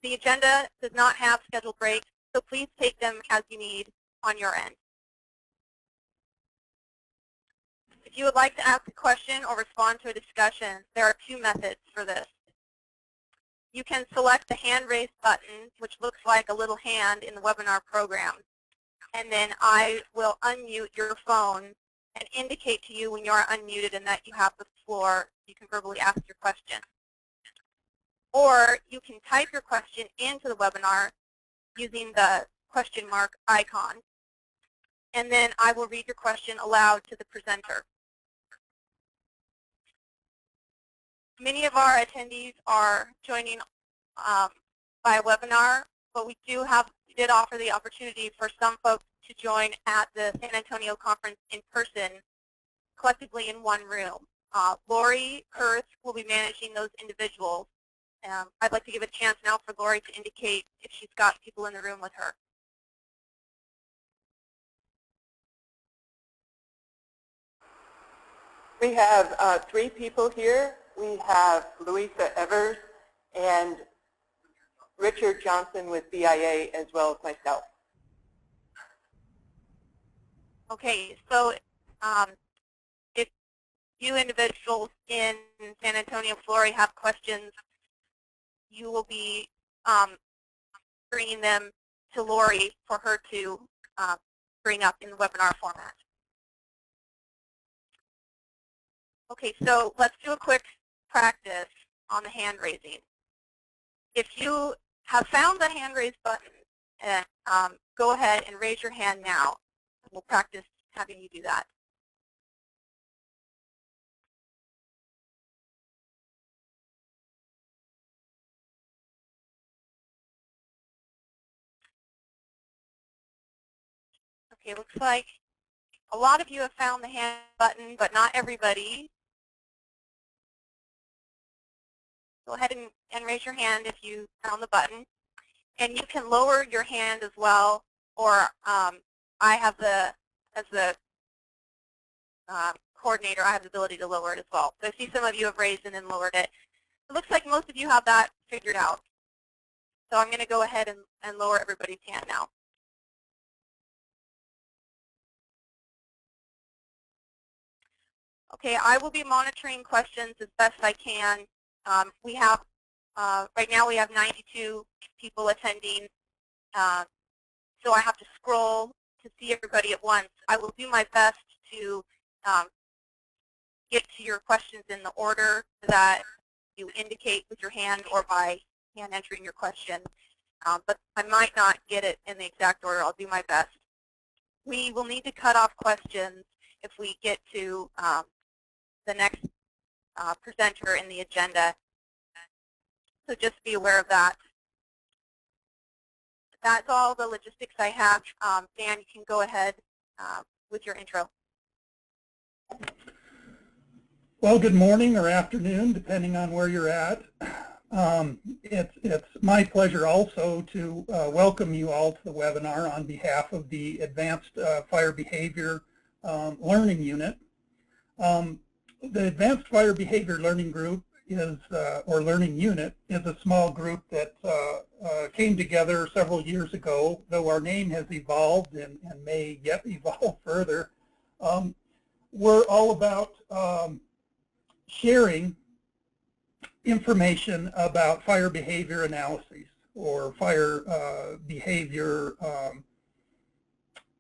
The agenda does not have scheduled breaks, so please take them as you need on your end. If you would like to ask a question or respond to a discussion, there are two methods for this. You can select the hand raise button, which looks like a little hand in the webinar program, and then I will unmute your phone and indicate to you when you are unmuted and that you have the floor. You can verbally ask your question. Or you can type your question into the webinar using the question mark icon, and then I will read your question aloud to the presenter. Many of our attendees are joining by webinar, but we did offer the opportunity for some folks to join at the San Antonio conference in person, collectively in one room. Lori Kurth will be managing those individuals. I'd like to give a chance now for Lori to indicate if she's got people in the room with her. We have 3 people here. We have Louisa Evers and Richard Johnson with BIA, as well as myself. Okay, so if you individuals in San Antonio, Florida have questions, you will be bringing them to Lori for her to bring up in the webinar format. Okay, so let's do a quick practice on the hand raising. If you have found the hand raise button, go ahead and raise your hand now. We'll practice having you do that. Okay, looks like a lot of you have found the hand button, but not everybody. Go ahead and raise your hand if you found the button. And you can lower your hand as well, or I have as the coordinator, I have the ability to lower it as well. So I see some of you have raised and then lowered it. It looks like most of you have that figured out. So I'm going to go ahead and lower everybody's hand now. Okay, I will be monitoring questions as best I can. We have, right now we have 92 people attending, so I have to scroll to see everybody at once. I will do my best to get to your questions in the order that you indicate with your hand or by hand entering your question, but I might not get it in the exact order. I'll do my best. We will need to cut off questions if we get to the next presenter in the agenda, so just be aware of that. That's all the logistics I have. Dan, you can go ahead with your intro. Well, good morning or afternoon, depending on where you're at. It's my pleasure also to welcome you all to the webinar on behalf of the Advanced Fire Behavior Learning Unit. The Advanced Fire Behavior Learning Group is, or Learning Unit, is a small group that came together several years ago, though our name has evolved and may yet evolve further. We're all about sharing information about fire behavior analyses or fire behavior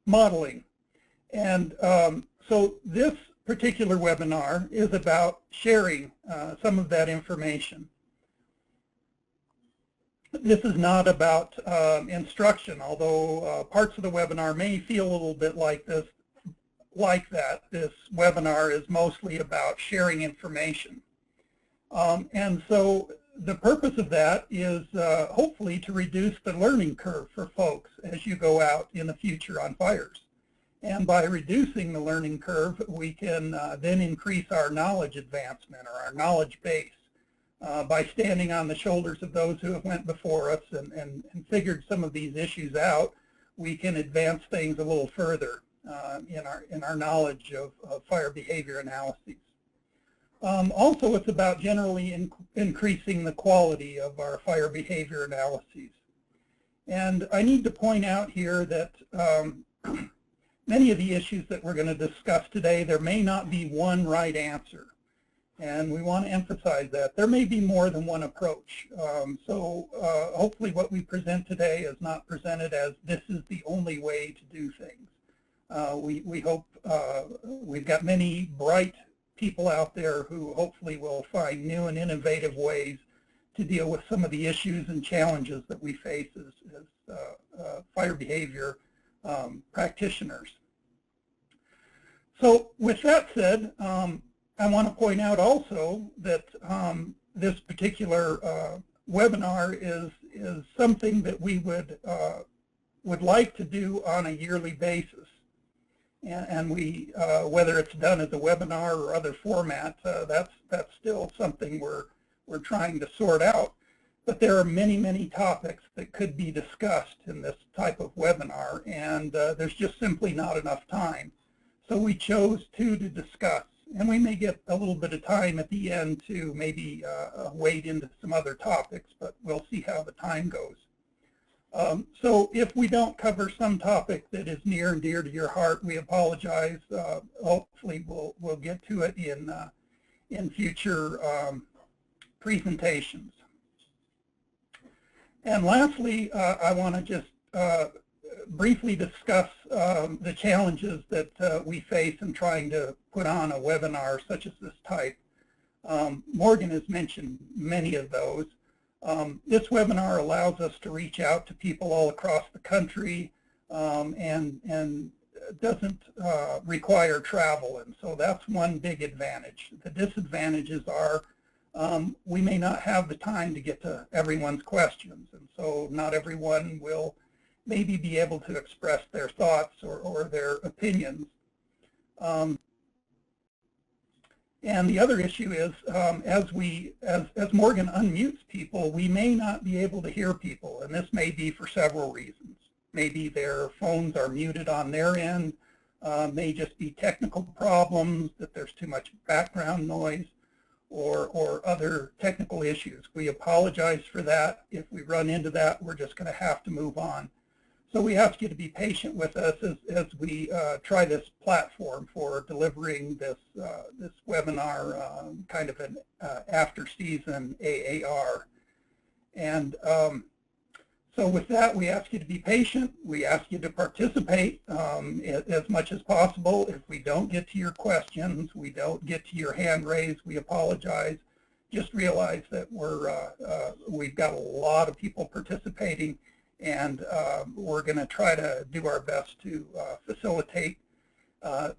modeling. And so this particular webinar is about sharing some of that information. This is not about instruction, although parts of the webinar may feel a little bit like this. This webinar is mostly about sharing information. And so the purpose of that is hopefully to reduce the learning curve for folks as you go out in the future on fires. And by reducing the learning curve, we can then increase our knowledge advancement or our knowledge base by standing on the shoulders of those who have went before us and figured some of these issues out. We can advance things a little further in our knowledge of fire behavior analyses. Also, it's about generally increasing the quality of our fire behavior analyses. And I need to point out here that many of the issues that we're going to discuss today, there may not be one right answer. And we want to emphasize that. There may be more than one approach. So hopefully what we present today is not presented as this is the only way to do things. We hope we've got many bright people out there who hopefully will find new and innovative ways to deal with some of the issues and challenges that we face as fire behavior practitioners. So with that said, I want to point out also that this particular webinar is something that we would like to do on a yearly basis. And we, whether it's done as a webinar or other format, that's still something we're trying to sort out. But there are many, many topics that could be discussed in this type of webinar, and there's just simply not enough time. So we chose two to discuss, and we may get a little bit of time at the end to maybe wade into some other topics, but we'll see how the time goes. So if we don't cover some topic that is near and dear to your heart, we apologize. Hopefully we'll get to it in future presentations. And lastly, I want to just briefly discuss the challenges that we face in trying to put on a webinar such as this type. Morgan has mentioned many of those. This webinar allows us to reach out to people all across the country and doesn't require travel, and so that's one big advantage. The disadvantages are we may not have the time to get to everyone's questions, and so not everyone will maybe be able to express their thoughts or their opinions. And the other issue is, as Morgan unmutes people, we may not be able to hear people, and this may be for several reasons. Maybe their phones are muted on their end, may just be technical problems, that there's too much background noise, or other technical issues. We apologize for that. If we run into that, we're just going to have to move on. So we ask you to be patient with us as we try this platform for delivering this webinar, kind of an after-season AAR. And so with that, we ask you to be patient. We ask you to participate as much as possible. If we don't get to your questions, we don't get to your hand raised, we apologize. Just realize that we've got a lot of people participating, and we're going to try to do our best to facilitate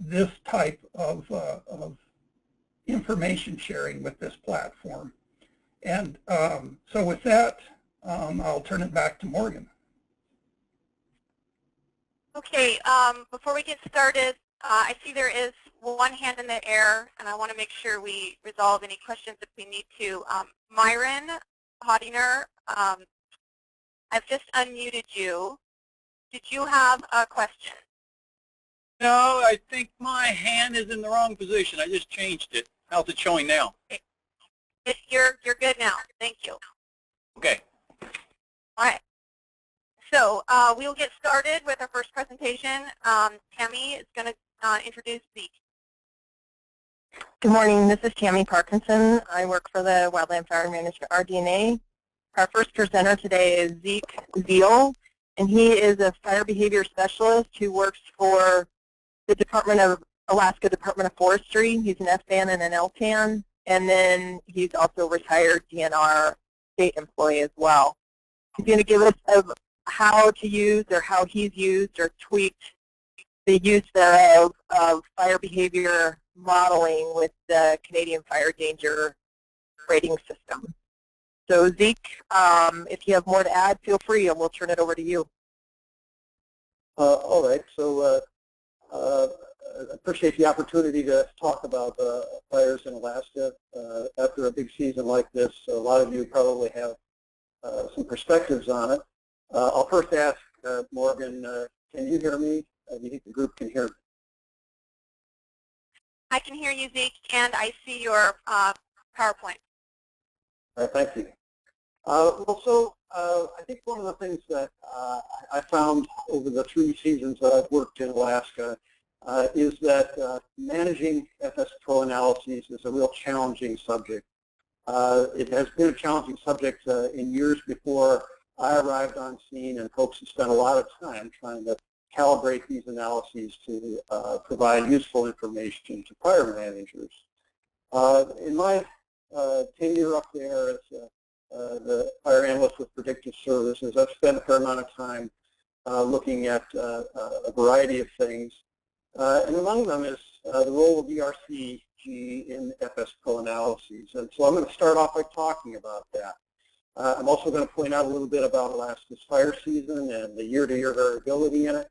this type of information sharing with this platform. And so with that, I'll turn it back to Morgan. Okay, before we get started, I see there is one hand in the air, and I want to make sure we resolve any questions if we need to. Myron Hodiner, I've just unmuted you. Did you have a question? No, I think my hand is in the wrong position. I just changed it. How's it showing now? You're good now. Thank you. Okay. All right. So we'll get started with our first presentation. Tammy is going to introduce Zeke. Good morning. This is Tammy Parkinson. I work for the Wildland Fire Management RDNA. Our first presenter today is Zeke Zeal, and he is a fire behavior specialist who works for the Alaska Department of Forestry. He's an FBAN and an LTAN, and then he's also a retired DNR state employee as well. He's going to give us how to use or how he's used or tweaked the use thereof of fire behavior modeling with the Canadian Fire Danger Rating System. So Zeke, if you have more to add, feel free, and we'll turn it over to you. All right. So I appreciate the opportunity to talk about fires in Alaska. After a big season like this, a lot of you probably have some perspectives on it. I'll first ask Morgan, can you hear me? Do you think the group can hear me? I can hear you, Zeke, and I see your PowerPoint. All right, thank you. I think one of the things that I found over the 3 seasons that I've worked in Alaska is that managing FSPro analyses is a real challenging subject. It has been a challenging subject in years before I arrived on scene, and folks have spent a lot of time trying to calibrate these analyses to provide useful information to fire managers. In my tenure up there as the fire analyst with predictive services, I've spent a fair amount of time looking at a variety of things, and among them is the role of ERCg in FSPro analyses. And so I'm going to start off by talking about that. I'm also going to point out a little bit about Alaska's fire season and the year-to-year variability in it.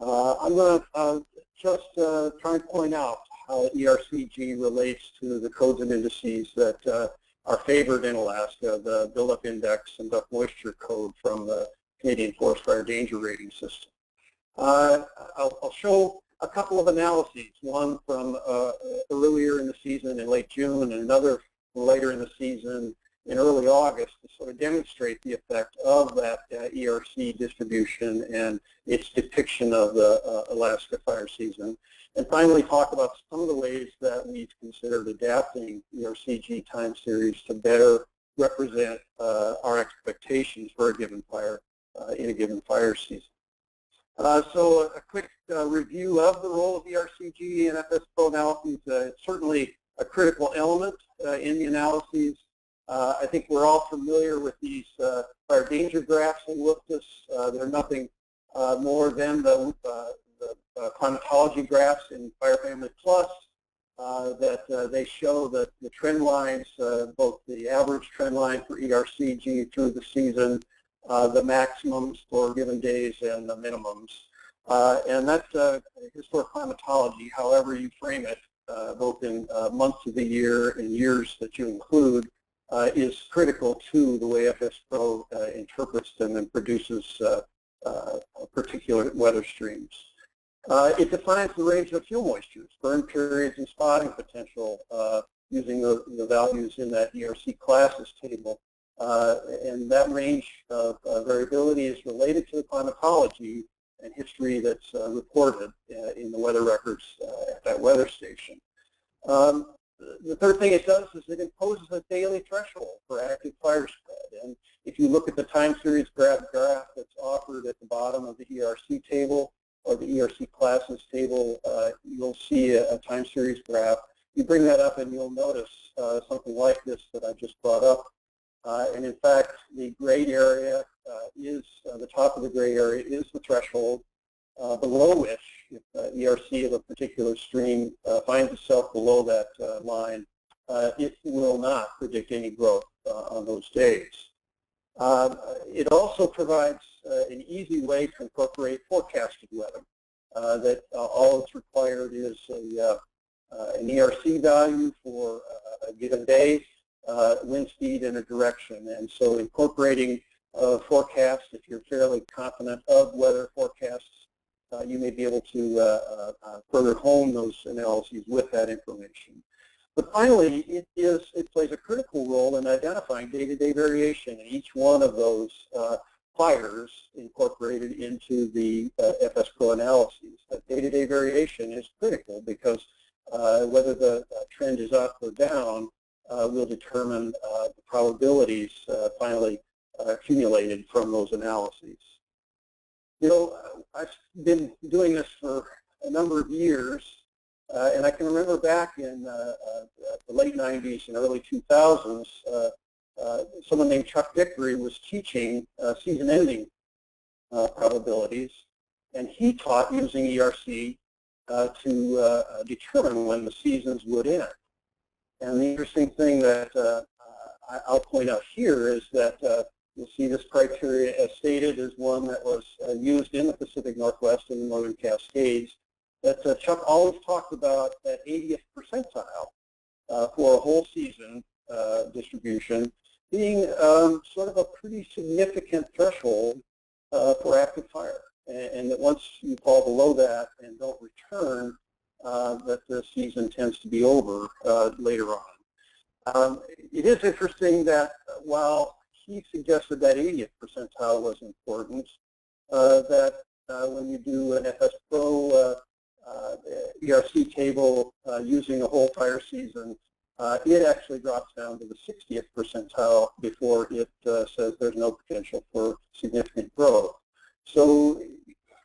I'm going to just try and point out how ERCg relates to the codes and indices that are favored in Alaska, the buildup index and duct moisture code from the Canadian Forest Fire Danger Rating System. I'll show a couple of analyses, one from earlier in the season in late June and another later in the season in early August to sort of demonstrate the effect of that ERC distribution and its depiction of the Alaska fire season. And finally talk about some of the ways that we've considered adapting ERCg time series to better represent our expectations for a given fire in a given fire season. So a quick review of the role of ERCg in FSPro analyses. It's certainly a critical element in the analyses. I think we're all familiar with these fire danger graphs in WFDS. They're nothing more than the climatology graphs in Fire Family Plus that they show that the trend lines, both the average trend line for ERCg through the season, the maximums for given days and the minimums. And that's historic climatology, however you frame it, both in months of the year and years that you include, is critical to the way FSPro interprets them and produces particular weather streams. It defines the range of fuel moistures, burn periods, and spotting potential using the values in that ERC classes table. And that range of variability is related to the climatology and history that's reported in the weather records at that weather station. The third thing it does is it imposes a daily threshold for active fire spread. And if you look at the time series graph that's offered at the bottom of the ERC table or the ERC classes table, you'll see a time series graph. You bring that up and you'll notice something like this that I just brought up. And in fact, the gray area is, the top of the gray area is the threshold below which, if ERC of a particular stream finds itself below that line, it will not predict any growth on those days. It also provides an easy way to incorporate forecasted weather. That all that's required is an ERC value for a given day, wind speed, and a direction. And so incorporating forecasts, if you're fairly confident of weather forecasts, you may be able to further hone those analyses with that information. But finally, it plays a critical role in identifying day-to-day variation in each one of those fires incorporated into the FSPro analyses. That day-to-day variation is critical because whether the trend is up or down will determine the probabilities finally accumulated from those analyses. You know, I've been doing this for a number of years, and I can remember back in the late 90s and early 2000s, someone named Chuck Vickery was teaching season-ending probabilities, and he taught using ERC to determine when the seasons would end. And the interesting thing that I'll point out here is that you'll see this criteria, as stated, is one that was used in the Pacific Northwest and the Northern Cascades, that Chuck always talked about that 80th percentile for a whole season distribution being sort of a pretty significant threshold for active fire. And that once you fall below that and don't return, that the season tends to be over later on. It is interesting that while he suggested that 80th percentile was important, that when you do an FSPro ERC table using a whole fire season, it actually drops down to the 60th percentile before it says there's no potential for significant growth. So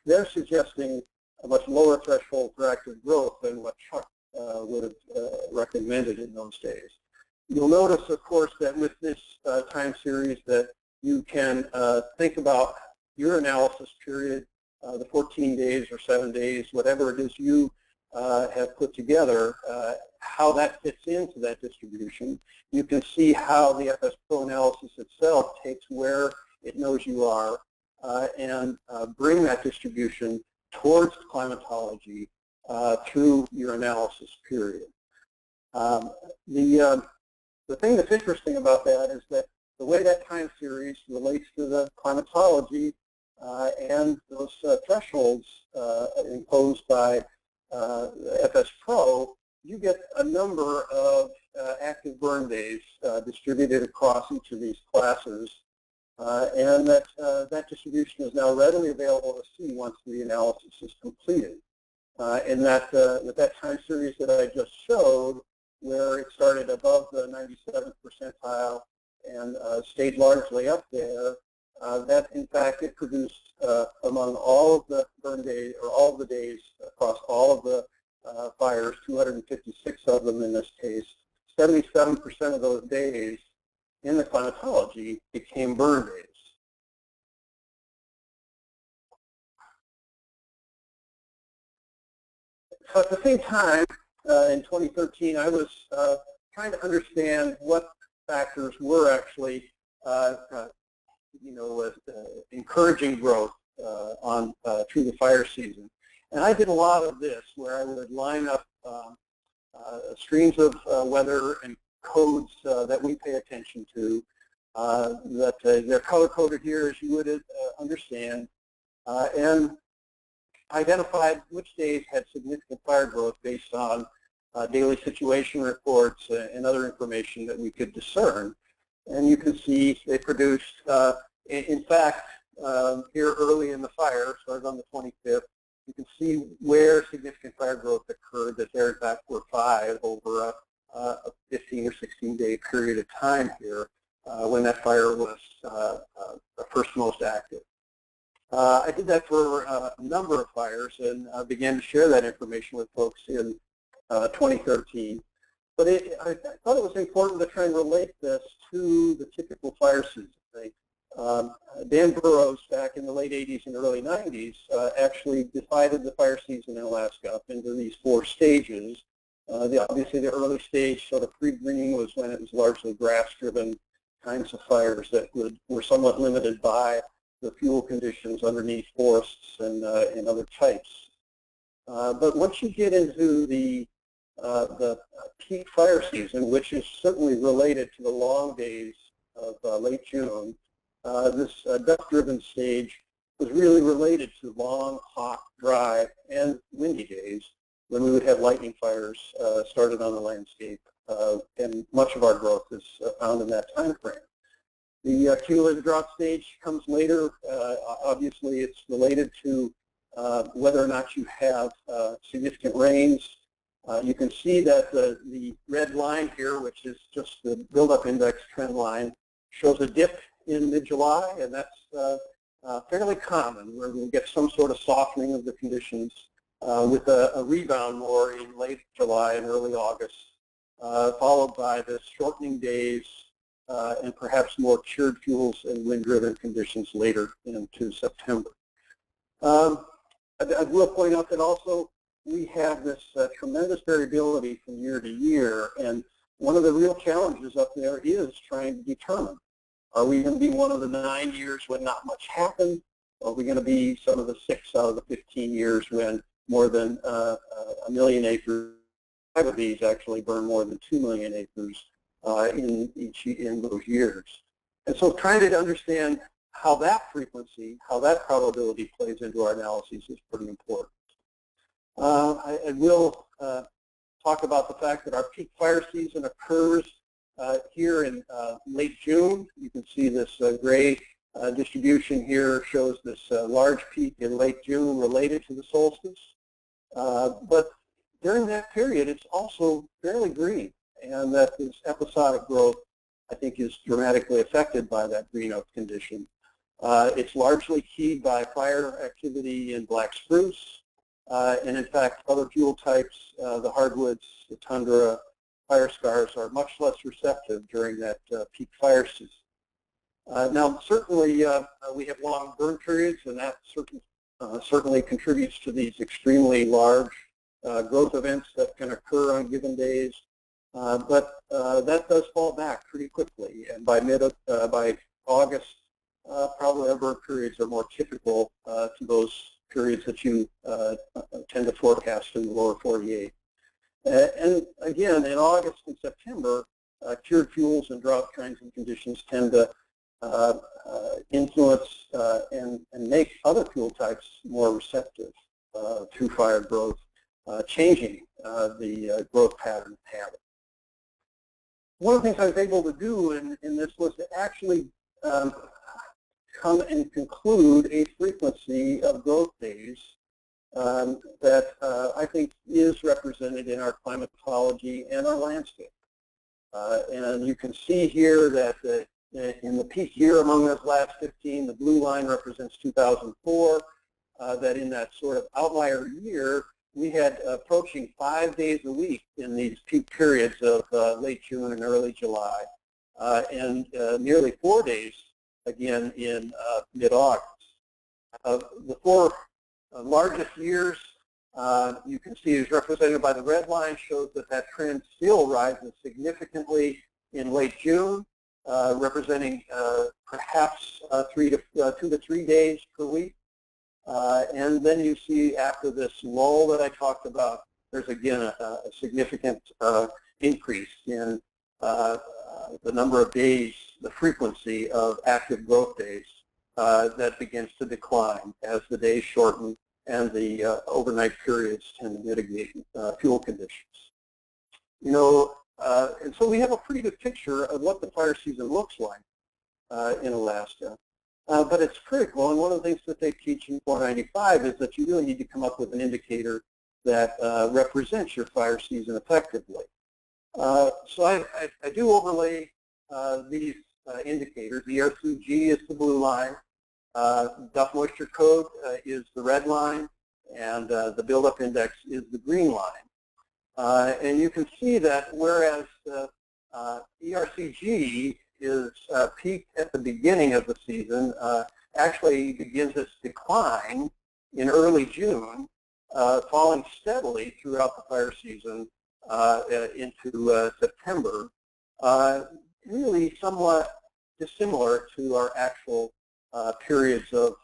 they're suggesting a much lower threshold for active growth than what Chuck would have recommended in those days. You'll notice, of course, that with this time series that you can think about your analysis period, the 14 days or 7 days, whatever it is you have put together, how that fits into that distribution. You can see how the FSPro analysis itself takes where it knows you are and bring that distribution towards climatology through your analysis period. The thing that's interesting about that is that the way that time series relates to the climatology and those thresholds imposed by FSPro, you get a number of active burn days distributed across each of these classes, and that distribution is now readily available to see once the analysis is completed. And with that time series that I just showed, where it started above the 97th percentile and stayed largely up there, that in fact it produced among all of the burn days, or all of the days across all of the fires, 256 of them in this case, 77% of those days in the climatology became burn days. So at the same time, in 2013, I was trying to understand what factors were actually, encouraging growth through the fire season. And I did a lot of this, where I would line up streams of weather and codes that we pay attention to. They're color-coded here, as you would understand, and identified which days had significant fire growth based on daily situation reports and other information that we could discern. And you can see they produced, in fact, here early in the fire, started on the 25th, you can see where significant fire growth occurred, that there in fact were 5 over a 15 or 16-day period of time here when that fire was first most active. I did that for a number of fires and began to share that information with folks in 2013. But I thought it was important to try and relate this to the typical fire season. Dan Burroughs, back in the late 80s and early 90s, actually divided the fire season in Alaska up into these 4 stages. Obviously, the early stage, sort of pre-greening, was when it was largely grass-driven kinds of fires that were somewhat limited by the fuel conditions underneath forests and other types. But once you get into the peak fire season, which is certainly related to the long days of late June, this dust-driven stage was really related to long, hot, dry, and windy days when we would have lightning fires started on the landscape, and much of our growth is found in that time frame. The cumulative drought stage comes later. Obviously, it's related to whether or not you have significant rains. You can see that the red line here, which is just the buildup index trend line, shows a dip in mid-July, and that's fairly common, where we'll get some sort of softening of the conditions with a rebound more in late July and early August, followed by the shortening days and perhaps more cured fuels and wind-driven conditions later into September. I will point out that also we have this tremendous variability from year to year, and one of the real challenges up there is trying to determine, are we going to be one of the 9 years when not much happened? Or are we going to be some of the 6 out of the 15 years when more than 1 million acres, 5 of these actually burn more than 2 million acres in those years? And so trying to understand how that frequency, how that probability plays into our analyses is pretty important. I will talk about the fact that our peak fire season occurs here in late June. You can see this gray distribution here shows this large peak in late June related to the solstice. But during that period, it's also fairly green, and that this episodic growth, I think, is dramatically affected by that green-out condition. It's largely keyed by fire activity in black spruce, and in fact, other fuel types, the hardwoods, the tundra, fire scars are much less receptive during that peak fire season. Now, certainly, we have long burn periods, and that certainly contributes to these extremely large growth events that can occur on given days. But that does fall back pretty quickly, and by August, probably our burn periods are more typical to those periods that you tend to forecast in the lower 48. And again, in August and September, cured fuels and drought kinds of conditions tend to influence and make other fuel types more receptive to fire growth, changing the growth pattern habit. One of the things I was able to do in this was to actually come and conclude a frequency of growth days that I think is represented in our climatology and our landscape. And you can see here that in the peak year among those last 15, the blue line represents 2004, that in that sort of outlier year, we had approaching 5 days a week in these peak periods of late June and early July, and nearly 4 days again in mid-August. The four largest years you can see is represented by the red line, shows that trend still rises significantly in late June, representing perhaps 2 to 3 days per week. And then you see after this lull that I talked about, there's again a significant increase in the number of days, the frequency of active growth days that begins to decline as the days shorten and the overnight periods tend to mitigate fuel conditions. You know, and so we have a pretty good picture of what the fire season looks like in Alaska. But it's critical, and one of the things that they teach in 495 is that you really need to come up with an indicator that represents your fire season effectively. So I do overlay these indicators. The ERCg is the blue line, Duff Moisture Code is the red line, and the buildup index is the green line. And you can see that whereas ERCg is peaked at the beginning of the season, actually begins its decline in early June, falling steadily throughout the fire season into September, really somewhat dissimilar to our actual periods of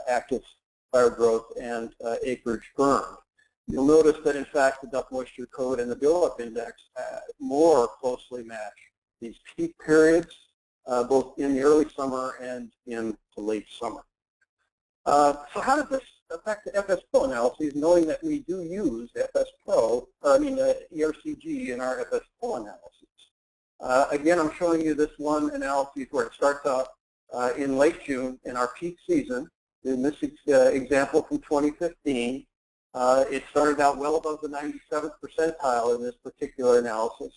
active fire growth and acreage burned. You'll notice that, in fact, the Duff Moisture Code and the buildup index more closely match these peak periods, both in the early summer and in the late summer. So how does this affect the FSPro analyses, knowing that we do use ERCg in our FSPro analyses? Again, I'm showing you this one analysis where it starts out in late June in our peak season. In this example from 2015, it started out well above the 97th percentile in this particular analysis.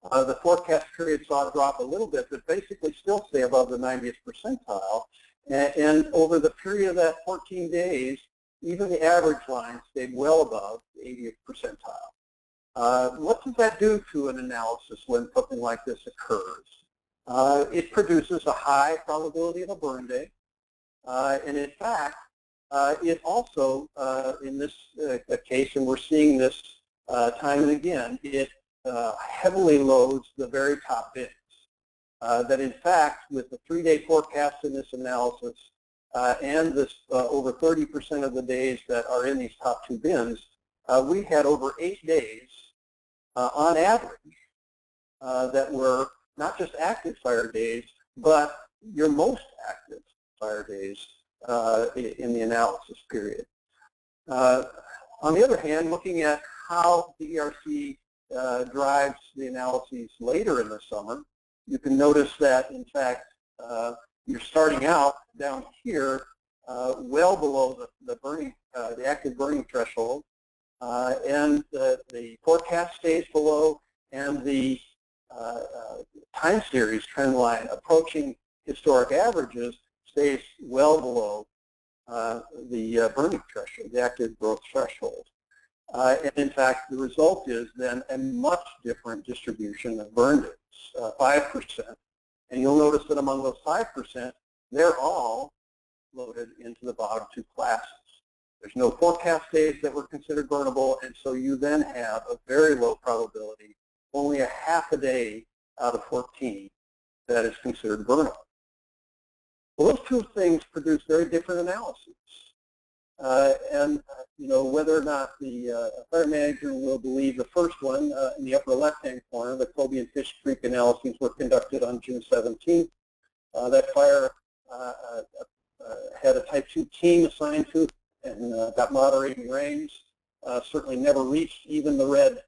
The forecast period saw it drop a little bit, but basically still stay above the 90th percentile. And over the period of that 14 days, even the average line stayed well above the 80th percentile. What does that do to an analysis when something like this occurs? It produces a high probability of a burn day. And in fact, it also, in this case, and we're seeing this time and again, it heavily loads the very top bins. That in fact, with the 3-day forecast in this analysis and this over 30% of the days that are in these top 2 bins, we had over 8 days on average that were not just active fire days, but your most active fire days in the analysis period. On the other hand, looking at how the ERC drives the analyses later in the summer, you can notice that, in fact, you're starting out down here well below the active burning threshold, and the forecast stays below, and the time series trend line approaching historic averages stays well below the burning threshold, the active growth threshold. And in fact, the result is then a much different distribution of burn days, 5%. And you'll notice that among those 5%, they're all loaded into the bottom two classes. There's no forecast days that were considered burnable, and so you then have a very low probability, only a half a day out of 14 that is considered burnable. Well, those two things produce very different analyses. Whether or not the fire manager will believe the first one in the upper left-hand corner, the Colby and Fish Creek analyses were conducted on June 17th. That fire had a Type 2 team assigned to it and got moderating rains. Certainly never reached even the red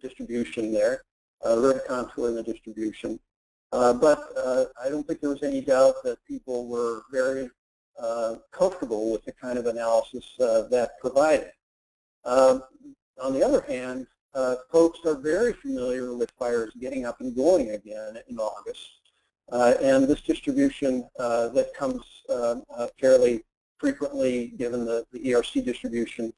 distribution there, red contour in the distribution. But I don't think there was any doubt that people were very comfortable with the kind of analysis that provided. On the other hand, folks are very familiar with fires getting up and going again in August. And this distribution that comes fairly frequently, given the ERC distribution,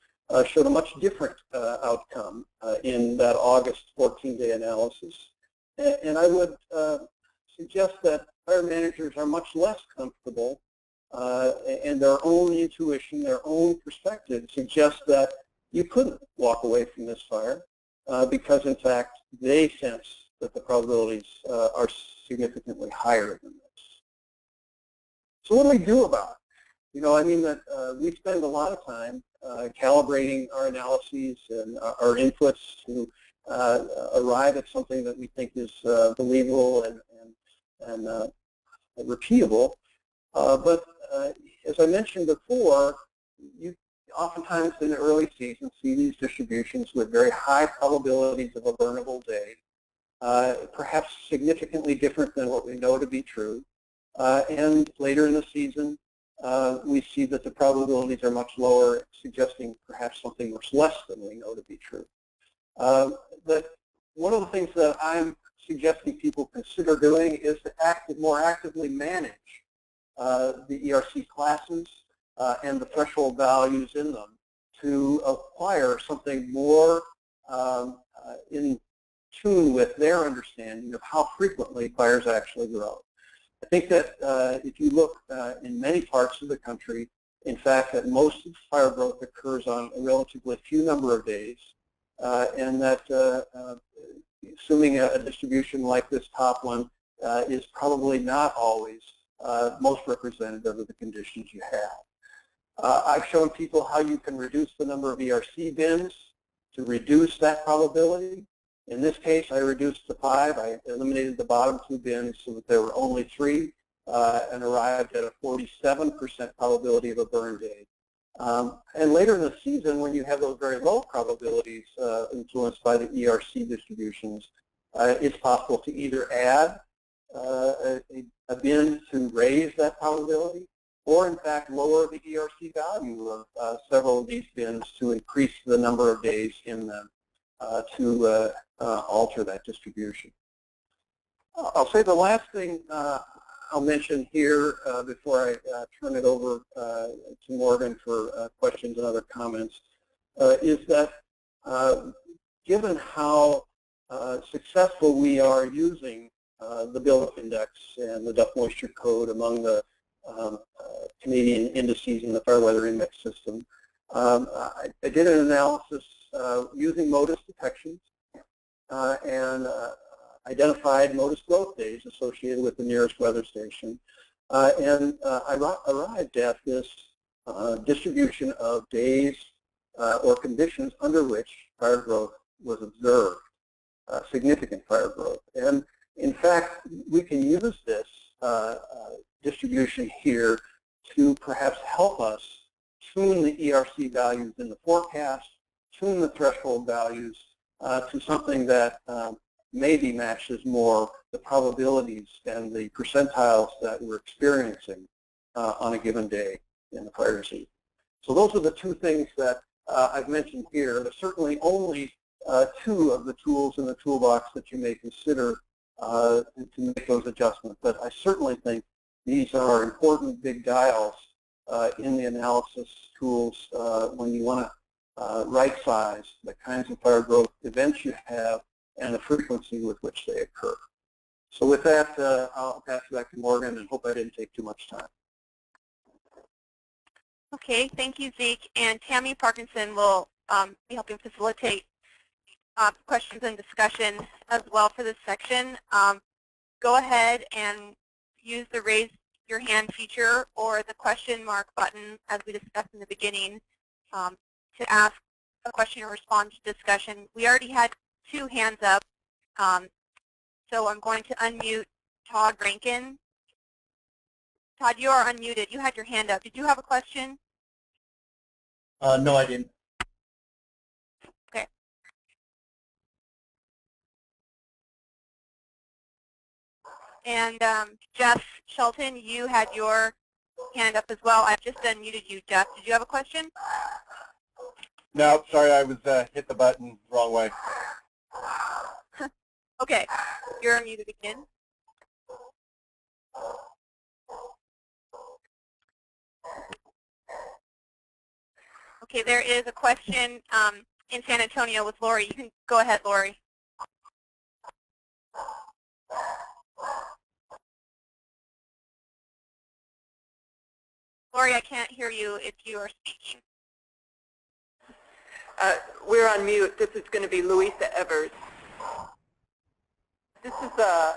showed a much different outcome in that August 14-day analysis. And I would suggest that fire managers are much less comfortable, and their own intuition, their own perspective suggests that you couldn't walk away from this fire because, in fact, they sense that the probabilities are significantly higher than this. So what do we do about it? That we spend a lot of time calibrating our analyses and our inputs to arrive at something that we think is believable and repeatable. But as I mentioned before, you oftentimes in the early season see these distributions with very high probabilities of a burnable day, perhaps significantly different than what we know to be true. And later in the season, we see that the probabilities are much lower, suggesting perhaps something much less than we know to be true. But one of the things that I'm suggesting people consider doing is to more actively manage the ERC classes and the threshold values in them to acquire something more in tune with their understanding of how frequently fires actually grow. I think that if you look in many parts of the country, in fact, that most of fire growth occurs on a relatively few number of days, and that assuming a distribution like this top one is probably not always most representative of the conditions you have. I've shown people how you can reduce the number of ERC bins to reduce that probability. In this case, I reduced to 5. I eliminated the bottom 2 bins so that there were only 3 and arrived at a 47% probability of a burn day. And later in the season, when you have those very low probabilities influenced by the ERC distributions, it's possible to either add a bin to raise that probability, or in fact lower the ERC value of several of these bins to increase the number of days in them to alter that distribution. I'll say the last thing I'll mention here before I turn it over to Morgan for questions and other comments is that given how successful we are using the buildup index and the depth moisture code among the Canadian indices in the fire weather index system, I did an analysis using MODIS detections and identified MODIS growth days associated with the nearest weather station. And I arrived at this distribution of days or conditions under which fire growth was observed, significant fire growth. And in fact, we can use this distribution here to perhaps help us tune the ERC values in the forecast, tune the threshold values to something that maybe matches more the probabilities and the percentiles that we're experiencing on a given day in the fire season. So those are the two things that I've mentioned here. There's certainly only two of the tools in the toolbox that you may consider to make those adjustments, but I certainly think these are important big dials in the analysis tools when you want to right-size the kinds of fire growth events you have and the frequency with which they occur. So with that, I'll pass it back to Morgan and hope I didn't take too much time. Okay, thank you, Zeke. And Tammy Parkinson will be helping facilitate questions and discussion as well for this section. Go ahead and use the raise your hand feature or the question mark button, as we discussed in the beginning, to ask a question or respond to discussion. We already had 2 hands up, so I'm going to unmute Todd Rankin. Todd, you are unmuted. You had your hand up. Did you have a question? No, I didn't. Okay. And Jeff Shelton, you had your hand up as well. I've just unmuted you, Jeff. Did you have a question? No, sorry, I was hit the button the wrong way. Okay, you're unmuted again. Okay, there is a question in San Antonio with Lori. You can go ahead, Lori. Lori, I can't hear you if you are speaking. We're on mute. This is going to be Louisa Evers. This is I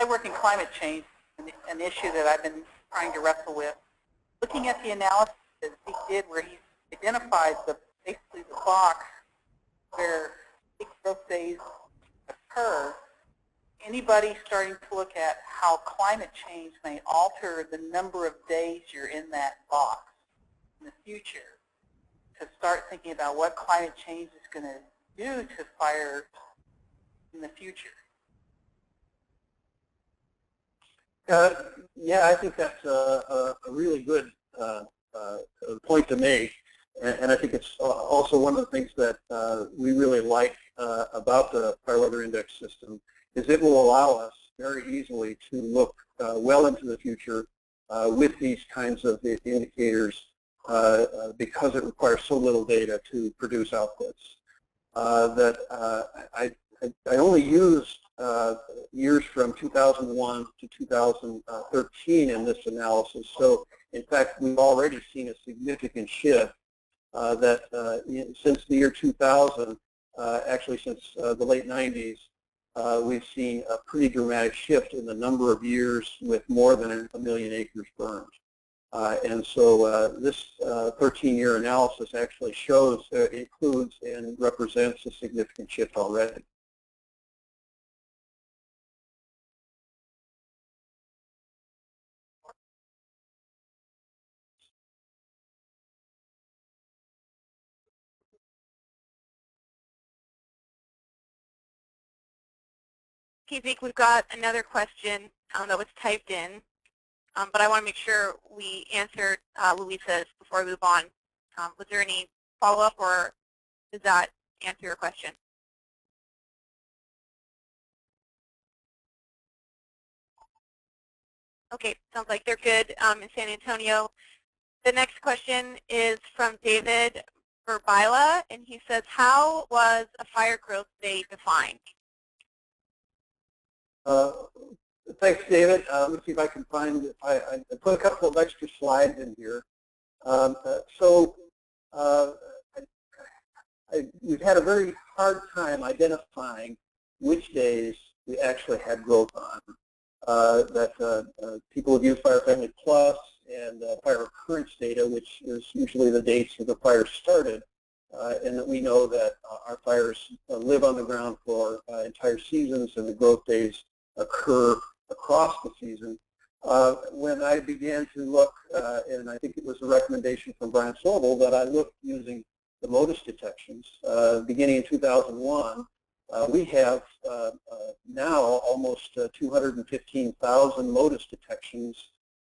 work in climate change, an issue that I've been trying to wrestle with. Looking at the analysis that Zeke did, where he identified basically the box where big growth days occur. Anybody starting to look at how climate change may alter the number of days you're in that box in the future, to start thinking about what climate change is going to do to fires in the future? Yeah, I think that's a really good point to make, and I think it's also one of the things that we really like about the fire weather index system is it will allow us very easily to look well into the future with these kinds of indicators because it requires so little data to produce outputs. I only used years from 2001 to 2013 in this analysis. So, in fact, we've already seen a significant shift since the year 2000, actually since the late 90s, we've seen a pretty dramatic shift in the number of years with more than 1 million acres burned. And so this 13-year analysis actually shows, includes and represents a significant shift already. Okay, Zeke, we've got another question that was typed in, but I want to make sure we answered Louisa's before we move on. Was there any follow-up, or does that answer your question? Okay, sounds like they're good in San Antonio. The next question is from David Verbila, and he says, how was a fire growth day defined? Thanks, David. Let's see if I can find it. I put a couple of extra slides in here. We've had a very hard time identifying which days we actually had growth on. People have used Fire Family Plus and fire occurrence data, which is usually the dates that the fire started, and that we know that our fires live on the ground for entire seasons, and the growth days occur across the season. When I began to look, and I think it was a recommendation from Brian Sobel, that I looked using the MODIS detections. Beginning in 2001, we have now almost 215,000 MODIS detections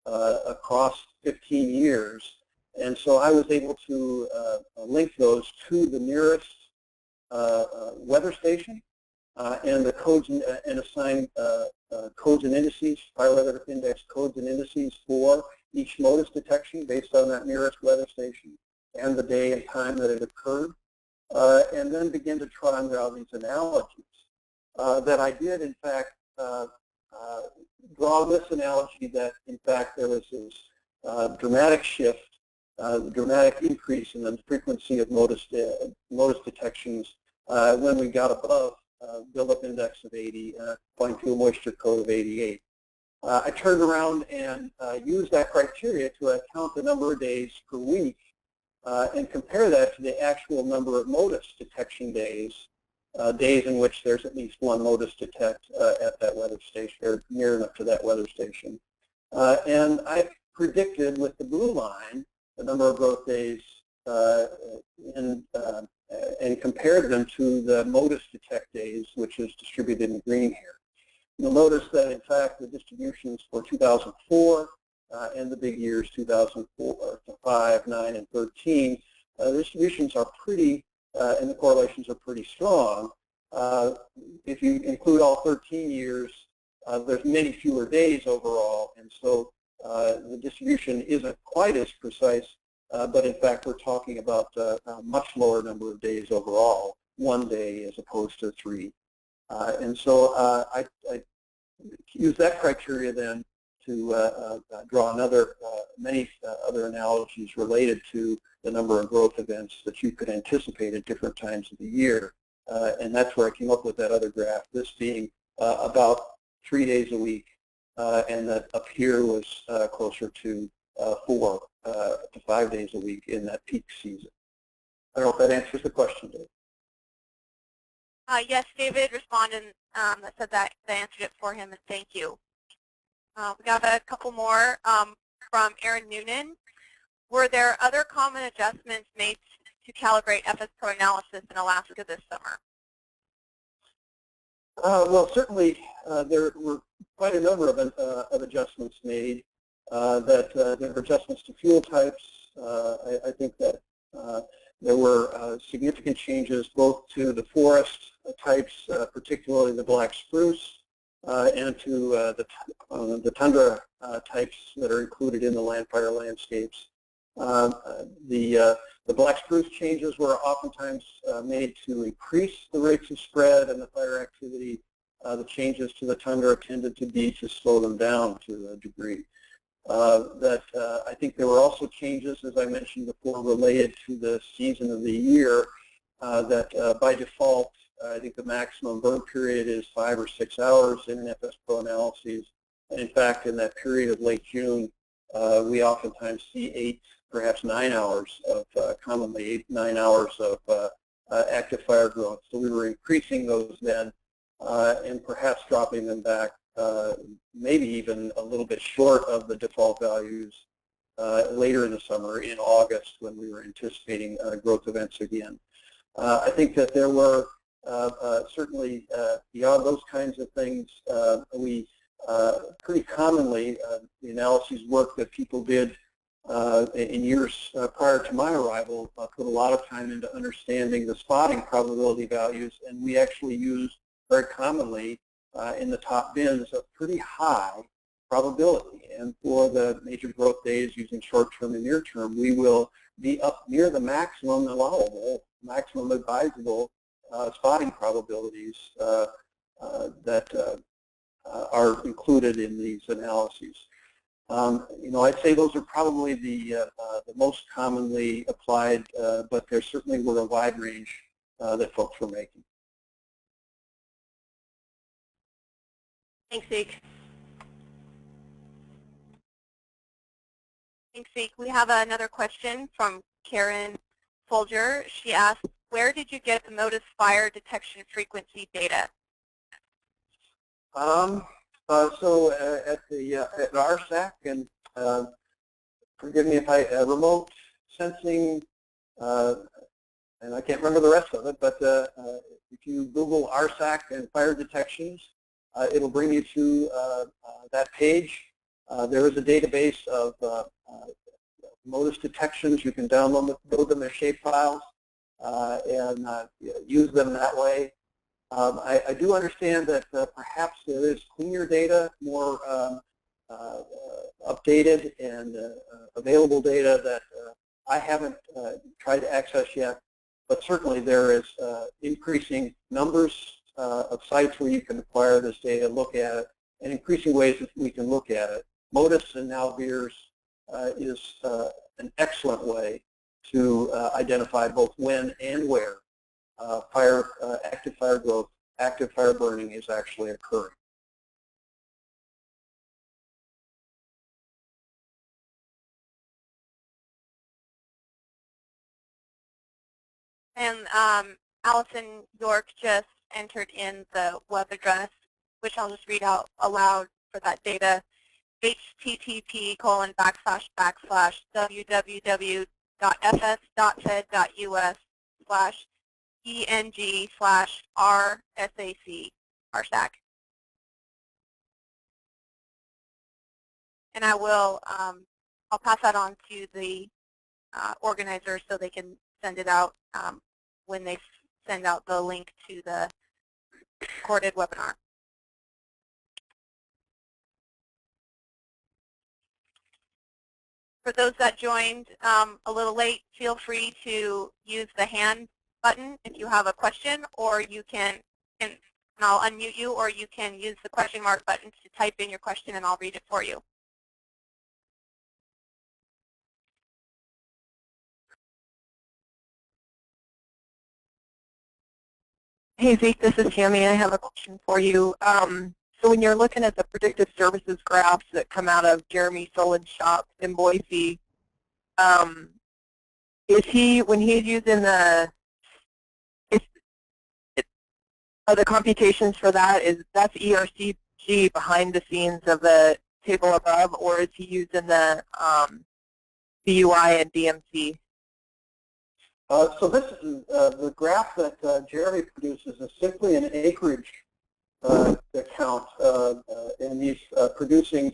across 15 years. And so I was able to link those to the nearest weather station and the codes and assign codes and indices, fire weather index codes and indices for each MODIS detection based on that nearest weather station and the day and time that it occurred, and then begin to try and draw these analogies. That I did, in fact, draw this analogy that, in fact, there was this dramatic shift, dramatic increase in the frequency of MODIS detections when we got above buildup index of 80, going to a moisture code of 88. I turned around and used that criteria to count the number of days per week and compare that to the actual number of MODIS detection days, days in which there's at least one MODIS detect at that weather station, or near enough to that weather station. And I predicted with the blue line the number of growth days and compared them to the MODIS detect days, which is distributed in green here. You'll notice that, in fact, the distributions for 2004 and the big years 2004 to 5, 9, and 13, the distributions are pretty, and the correlations are pretty strong. If you include all 13 years, there's many fewer days overall, and so the distribution isn't quite as precise, but in fact we're talking about a much lower number of days overall, 1 day as opposed to 3. And so I use that criteria then to draw many other analogies related to the number of growth events that you could anticipate at different times of the year. And that's where I came up with that other graph, this being about 3 days a week, and that up here was closer to 4 to 5 days a week in that peak season. I don't know if that answers the question, Dave. Yes, David responded that said that they answered it for him, and thank you. We got a couple more from Aaron Noonan. Were there other common adjustments made to calibrate FSPro analysis in Alaska this summer? Well, certainly there were quite a number of adjustments made. There were adjustments to fuel types. I think that there were significant changes both to the forest types, particularly the black spruce, and to the tundra types that are included in the land fire landscapes. The black spruce changes were oftentimes made to increase the rates of spread and the fire activity. The changes to the tundra tended to be to slow them down to a degree. I think there were also changes, as I mentioned before, related to the season of the year, that by default, I think the maximum burn period is 5 or 6 hours in an FSPro analysis. And in fact, in that period of late June, we oftentimes see 8, perhaps 9 hours of, commonly 8, 9 hours of active fire growth. So we were increasing those then and perhaps dropping them back, maybe even a little bit short of the default values later in the summer, in August, when we were anticipating growth events again. I think that there were certainly beyond those kinds of things, we pretty commonly, the analyses work that people did in years prior to my arrival put a lot of time into understanding the spotting probability values, and we actually used very commonly in the top bins a pretty high probability. And for the major growth days using short-term and near-term, we will be up near the maximum allowable, maximum advisable spotting probabilities that are included in these analyses. I'd say those are probably the most commonly applied, but there certainly were a wide range that folks were making. Thanks, Zeke. Thanks, Zeke. We have another question from Karen Folger. She asked, where did you get the MODIS fire detection frequency data? So at RSAC, and forgive me if I, remote sensing and I can't remember the rest of it, but if you Google ERCg and fire detections, it'll bring you to that page. There is a database of MODIS detections. You can download them as shapefiles and use them that way. I do understand that perhaps there is cleaner data, more updated and available data that I haven't tried to access yet, but certainly there is increasing numbers of sites where you can acquire this data, look at it, and increasing ways that we can look at it. MODIS and now VIIRS is an excellent way to identify both when and where active fire growth, active fire burning is actually occurring. And Allison York just entered in the web address, which I'll just read out aloud for that data: http://www.fs.fed.us/ENG/RSAC. And I'll pass that on to the organizers so they can send it out when they send out the link to the recorded webinar. For those that joined a little late, feel free to use the hand button if you have a question, or you can, and I'll unmute you, or you can use the question mark button to type in your question and I'll read it for you. Hey Zeke, this is Tammy. I have a question for you. So when you're looking at the predictive services graphs that come out of Jeremy Solin's shop in Boise, is he, when he's using the computations for that, that's ERCg behind the scenes of the table above, or is he using the BUI and DMC? So this is the graph that Jeremy produces is simply an acreage account, and he's producing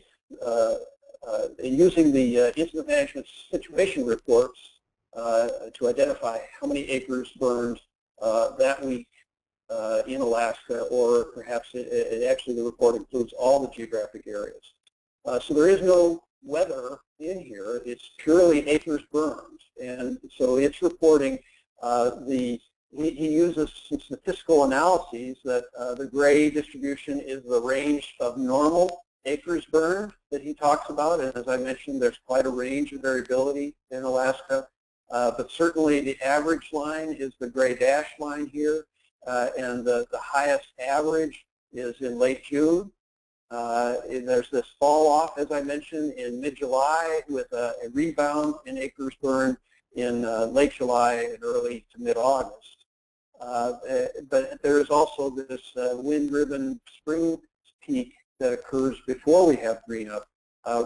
using the incident management situation reports to identify how many acres burned that week in Alaska, or perhaps actually the report includes all the geographic areas. So there is no weather in here. It's purely acres burned, and so it's reporting he uses some statistical analyses that the gray distribution is the range of normal acres burned that he talks about, and as I mentioned, there's quite a range of variability in Alaska, but certainly the average line is the gray dashed line here, and the highest average is in late June. There's this fall off, as I mentioned, in mid-July with a rebound in acres burned in late July and early to mid-August. But there is also this wind-driven spring peak that occurs before we have green up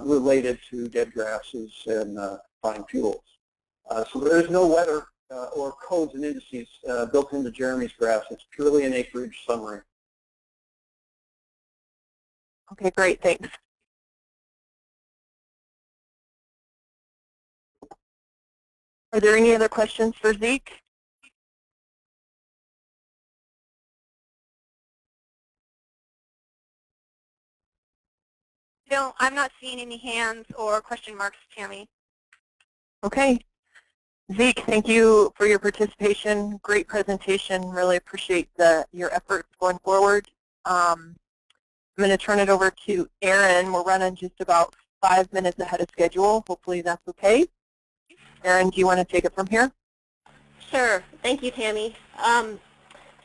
related to dead grasses and fine fuels. So there is no weather or codes and indices built into Jeremy's graphs. It's purely an acreage summary. Okay, great, thanks. Are there any other questions for Zeke? No, I'm not seeing any hands or question marks, Tammy. Okay. Zeke, thank you for your participation. Great presentation. Really appreciate your efforts going forward. I'm going to turn it over to Erin. We're running just about 5 minutes ahead of schedule. Hopefully that's okay. Erin, do you want to take it from here? Sure. Thank you, Tammy.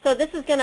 So this is going to